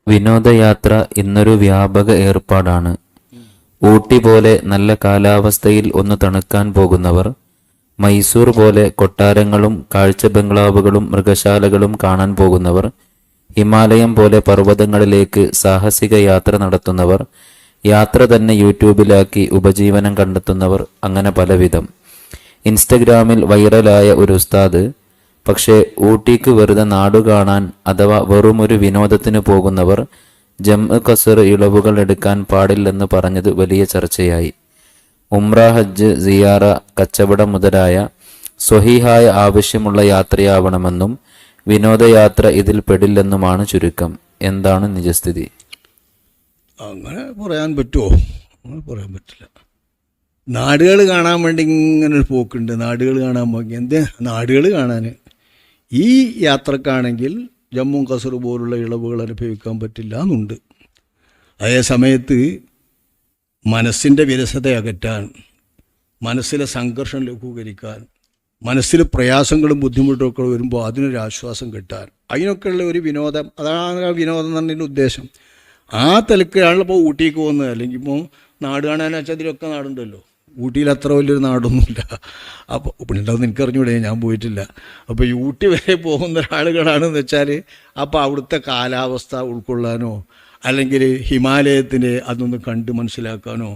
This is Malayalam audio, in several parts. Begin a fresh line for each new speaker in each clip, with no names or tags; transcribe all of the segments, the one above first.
വിനോദയാത്ര ഇന്നൊരു വ്യാപക ഏർപ്പാടാണ്. ഊട്ടി പോലെ നല്ല കാലാവസ്ഥയിൽ ഒന്ന് തണുക്കാൻ പോകുന്നവർ, മൈസൂർ പോലെ കൊട്ടാരങ്ങളും കാഴ്ച ബംഗ്ലാവുകളും മൃഗശാലകളും കാണാൻ പോകുന്നവർ, ഹിമാലയം പോലെ പർവ്വതങ്ങളിലേക്ക് സാഹസിക യാത്ര നടത്തുന്നവർ, യാത്ര തന്നെ യൂട്യൂബിലാക്കി ഉപജീവനം കണ്ടെത്തുന്നവർ, അങ്ങനെ പലവിധം. ഇൻസ്റ്റഗ്രാമിൽ വൈറലായ ഒരു ഉസ്താദ്, പക്ഷേ ഊട്ടിക്ക് വെറുതെ നാടുകാണാൻ അഥവാ വെറുമൊരു വിനോദത്തിന് പോകുന്നവർ ജംഅ് ഖസ്ർ ഇളവുകൾ എടുക്കാൻ പാടില്ലെന്ന് പറഞ്ഞത് വലിയ ചർച്ചയായി. ഉംറ, ഹജ്ജ്, സിയാറ, കച്ചവടം മുതലായ സ്വഹീഹായ ആവശ്യമുള്ള യാത്രയാവണമെന്നും വിനോദയാത്ര ഇതിൽ പെടില്ലെന്നുമാണ് ചുരുക്കം. എന്താണ് നിജസ്ഥിതി?
അങ്ങനെ പറയാൻ പറ്റുമോ? അങ്ങനെ പറയാൻ പറ്റില്ല. നാടുകൾ കാണാൻ വേണ്ടി ഇങ്ങനെ ഒരു പോക്കുണ്ട്. നാടുകൾ കാണാൻ പോയി എന്ത് നാടുകൾ കാണാൻ? ഈ യാത്രക്കാണെങ്കിൽ ജമ്മു കസർ പോലുള്ള ഇളവുകൾ അനുഭവിക്കാൻ പറ്റില്ല എന്നുണ്ട്. അതേ സമയത്ത് മനസ്സിൻ്റെ വിരസത അകറ്റാൻ, മനസ്സിലെ സംഘർഷം ലഘൂകരിക്കാൻ, മനസ്സിൽ പ്രയാസങ്ങളും ബുദ്ധിമുട്ടൊക്കെ വരുമ്പോൾ അതിനൊരു ആശ്വാസം കിട്ടാൻ, അതിനൊക്കെയുള്ള ഒരു വിനോദം, അതാണ് ആ വിനോദം എന്ന് പറഞ്ഞതിൻ്റെ ഉദ്ദേശം. ആ തലക്കാണിപ്പോൾ ഊട്ടിക്ക് പോകുന്നത്. അല്ലെങ്കിൽ ഇപ്പോൾ നാട് കാണാൻ വെച്ചാൽ അതിലൊക്കെ നാടുണ്ടല്ലോ. ഊട്ടിയിൽ അത്ര വലിയൊരു നാടൊന്നുമില്ല. അപ്പോൾ ഉണ്ടാവും എനിക്കറിഞ്ഞൂടെ, ഞാൻ പോയിട്ടില്ല. അപ്പോൾ ഈ ഊട്ടി വരെ പോകുന്ന ഒരാളുകളാണെന്ന് വെച്ചാൽ അപ്പോൾ അവിടുത്തെ കാലാവസ്ഥ ഉൾക്കൊള്ളാനോ അല്ലെങ്കിൽ ഹിമാലയത്തിനെ അതൊന്ന് കണ്ട് മനസ്സിലാക്കാനോ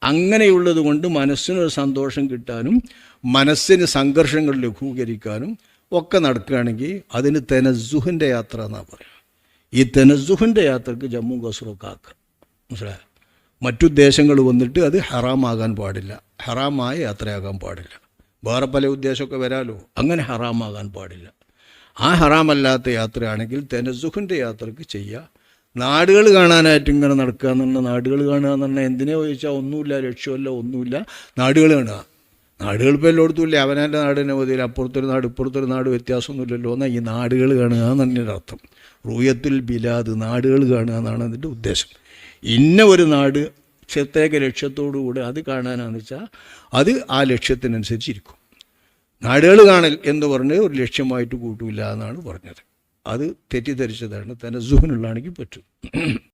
അങ്ങനെയുള്ളത് കൊണ്ട് മനസ്സിനൊരു സന്തോഷം കിട്ടാനും മനസ്സിന് സംഘർഷങ്ങൾ ലഘൂകരിക്കാനും ഒക്കെ നടക്കുകയാണെങ്കിൽ അതിന് തെനസുഹിൻ്റെ യാത്ര എന്നാണ് പറയുക. ഈ തെനസുഹിൻ്റെ യാത്രക്ക് ജമ്മു കസറൊക്കെ ആക്കുക, മനസ്സിലായോ? മറ്റുദ്ദേശങ്ങൾ വന്നിട്ട് അത് ഹറാമാകാൻ പാടില്ല, ഹറാമായ യാത്രയാകാൻ പാടില്ല. വേറെ പല ഉദ്ദേശമൊക്കെ വരാലോ, അങ്ങനെ ഹറാമാകാൻ പാടില്ല. ആ ഹറാമല്ലാത്ത യാത്രയാണെങ്കിൽ തെനസുഹിൻ്റെ യാത്രക്ക് ചെയ്യുക. നാടുകൾ കാണാനായിട്ട് ഇങ്ങനെ നടക്കുക എന്നുള്ള, നാടുകൾ കാണുക എന്ന് പറഞ്ഞാൽ എന്തിനാ ചോദിച്ചാൽ ഒന്നുമില്ല, ലക്ഷ്യമല്ല, ഒന്നുമില്ല, നാടുകൾ കാണുക. നാടുകൾ ഇപ്പോൾ എല്ലായിടത്തും ഇല്ല, അവനവൻ്റെ നാട് തന്നെ മതിയിൽ, അപ്പുറത്തൊരു നാട് ഇപ്പുറത്തൊരു നാട് വ്യത്യാസമൊന്നുമില്ലല്ലോ. എന്നാൽ ഈ നാടുകൾ കാണുക എന്ന് തന്നെയാണ് അർത്ഥം. റൂയത്തുൽ ബിലാദ്, നാടുകൾ കാണുക എന്നാണ് അതിൻ്റെ ഉദ്ദേശം. ഇന്ന ഒരു നാട് പ്രത്യേക ലക്ഷ്യത്തോടുകൂടി അത് കാണാനാണെന്ന് വെച്ചാൽ അത് ആ ലക്ഷ്യത്തിനനുസരിച്ചിരിക്കും. നാടുകൾ കാണൽ എന്ന് പറഞ്ഞ് ഒരു ലക്ഷ്യമായിട്ട് കൂട്ടില്ല എന്നാണ് പറഞ്ഞത്. അത് തെറ്റിദ്ധരിച്ചതാണ്. തനസുഹിനുള്ളതാണെങ്കിൽ പറ്റും.